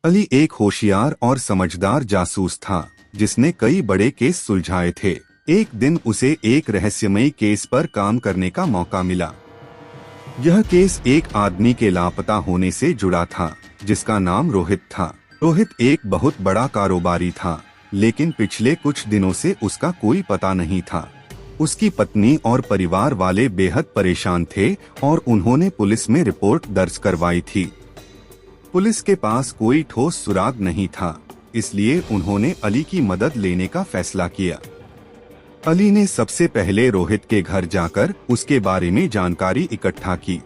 अली एक होशियार और समझदार जासूस था जिसने कई बड़े केस सुलझाए थे। एक दिन उसे एक रहस्यमयी केस पर काम करने का मौका मिला। यह केस एक आदमी के लापता होने से जुड़ा था जिसका नाम रोहित था। रोहित एक बहुत बड़ा कारोबारी था, लेकिन पिछले कुछ दिनों से उसका कोई पता नहीं था। उसकी पत्नी और परिवार वाले बेहद परेशान थे और उन्होंने पुलिस में रिपोर्ट दर्ज करवाई थी। पुलिस के पास कोई ठोस सुराग नहीं था, इसलिए उन्होंने अली की मदद लेने का फैसला किया। अली ने सबसे पहले रोहित के घर जाकर उसके बारे में जानकारी इकट्ठा की।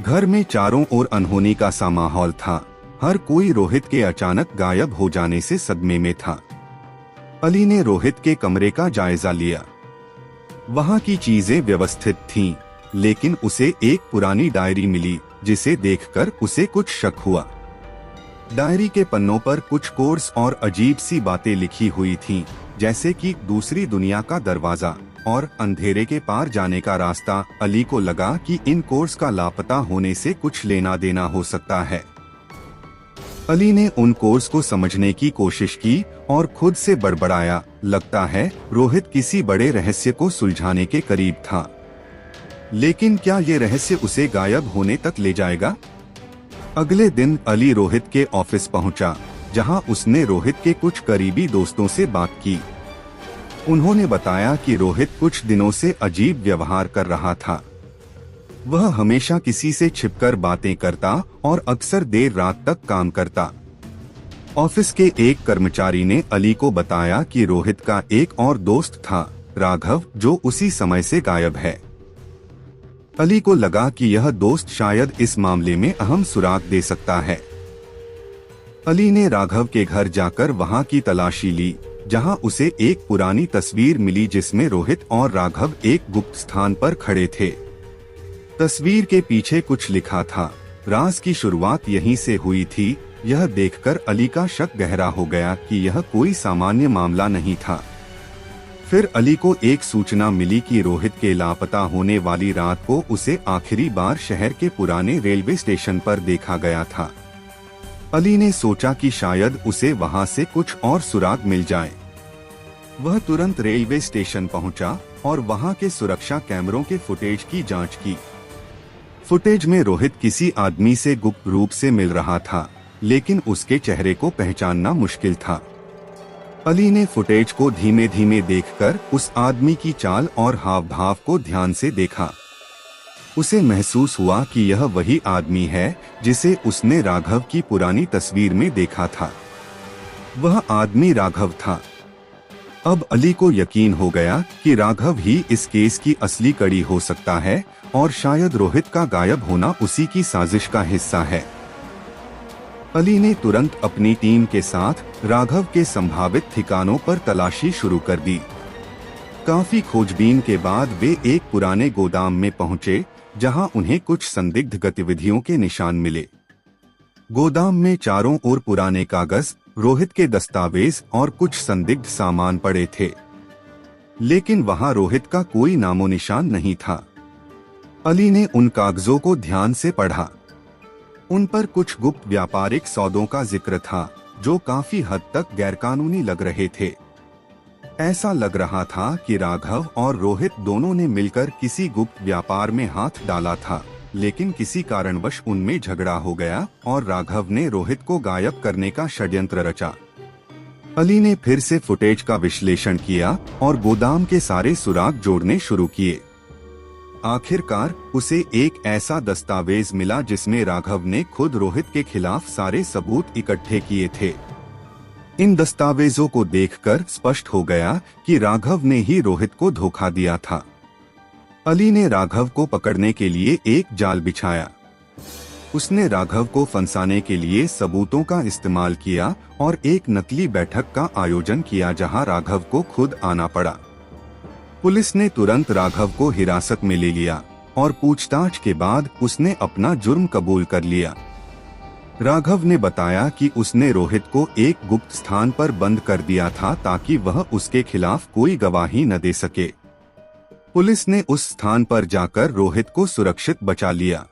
घर में चारों ओर अनहोनी का सा माहौल था। हर कोई रोहित के अचानक गायब हो जाने से सदमे में था। अली ने रोहित के कमरे का जायजा लिया। वहाँ की चीजें व्यवस्थित थीं, लेकिन उसे एक पुरानी डायरी मिली जिसे देखकर उसे कुछ शक हुआ। डायरी के पन्नों पर कुछ कोड्स और अजीब सी बातें लिखी हुई थीं, जैसे कि दूसरी दुनिया का दरवाजा और अंधेरे के पार जाने का रास्ता। अली को लगा कि इन कोड्स का लापता होने से कुछ लेना देना हो सकता है। अली ने उन कोड्स को समझने की कोशिश की और खुद से बड़बड़ाया, लगता है रोहित किसी बड़े रहस्य को सुलझाने के करीब था। लेकिन क्या ये रहस्य उसे गायब होने तक ले जाएगा? अगले दिन अली रोहित के ऑफिस पहुंचा, जहां उसने रोहित के कुछ करीबी दोस्तों से बात की। उन्होंने बताया कि रोहित कुछ दिनों से अजीब व्यवहार कर रहा था। वह हमेशा किसी से छिपकर बातें करता और अक्सर देर रात तक काम करता। ऑफिस के एक कर्मचारी ने अली को बताया कि रोहित का एक और दोस्त था, राघव, जो उसी समय से गायब है। अली को लगा कि यह दोस्त शायद इस मामले में अहम सुराग दे सकता है। अली ने राघव के घर जाकर वहां की तलाशी ली, जहां उसे एक पुरानी तस्वीर मिली जिसमें रोहित और राघव एक गुप्त स्थान पर खड़े थे। तस्वीर के पीछे कुछ लिखा था। राज की शुरुआत यहीं से हुई थी। यह देखकर अली का शक गहरा हो गया कि यह कोई सामान्य मामला नहीं था। फिर अली को एक सूचना मिली कि रोहित के लापता होने वाली रात को उसे आखिरी बार शहर के पुराने रेलवे स्टेशन पर देखा गया था। अली ने सोचा कि शायद उसे वहां से कुछ और सुराग मिल जाए। वह तुरंत रेलवे स्टेशन पहुंचा और वहां के सुरक्षा कैमरों के फुटेज की जांच की। फुटेज में रोहित किसी आदमी से गुप्त रूप से मिल रहा था, लेकिन उसके चेहरे को पहचानना मुश्किल था। अली ने फुटेज को धीमे धीमे देखकर उस आदमी की चाल और हाव भाव को ध्यान से देखा। उसे महसूस हुआ कि यह वही आदमी है जिसे उसने राघव की पुरानी तस्वीर में देखा था। वह आदमी राघव था। अब अली को यकीन हो गया कि राघव ही इस केस की असली कड़ी हो सकता है और शायद रोहित का गायब होना उसी की साजिश का हिस्सा है। अली ने तुरंत अपनी टीम के साथ राघव के संभावित ठिकानों पर तलाशी शुरू कर दी। काफी खोजबीन के बाद वे एक पुराने गोदाम में पहुंचे, जहां उन्हें कुछ संदिग्ध गतिविधियों के निशान मिले। गोदाम में चारों ओर पुराने कागज, रोहित के दस्तावेज और कुछ संदिग्ध सामान पड़े थे, लेकिन वहां रोहित का कोई नामो निशान नहीं था। अली ने उन कागजों को ध्यान से पढ़ा। उन पर कुछ गुप्त व्यापारिक सौदों का जिक्र था, जो काफी हद तक गैरकानूनी लग रहे थे। ऐसा लग रहा था कि राघव और रोहित दोनों ने मिलकर किसी गुप्त व्यापार में हाथ डाला था, लेकिन किसी कारणवश उनमें झगड़ा हो गया और राघव ने रोहित को गायब करने का षड्यंत्र रचा। अली ने फिर से फुटेज का विश्लेषण किया और गोदाम के सारे सुराग जोड़ने शुरू किए। आखिरकार उसे एक ऐसा दस्तावेज मिला जिसमें राघव ने खुद रोहित के खिलाफ सारे सबूत इकट्ठे किए थे। इन दस्तावेजों को देखकर स्पष्ट हो गया कि राघव ने ही रोहित को धोखा दिया था। अली ने राघव को पकड़ने के लिए एक जाल बिछाया। उसने राघव को फंसाने के लिए सबूतों का इस्तेमाल किया और एक नकली बैठक का आयोजन किया जहां राघव को खुद आना पड़ा। पुलिस ने तुरंत राघव को हिरासत में ले लिया और पूछताछ के बाद उसने अपना जुर्म कबूल कर लिया। राघव ने बताया कि उसने रोहित को एक गुप्त स्थान पर बंद कर दिया था ताकि वह उसके खिलाफ कोई गवाही न दे सके। पुलिस ने उस स्थान पर जाकर रोहित को सुरक्षित बचा लिया।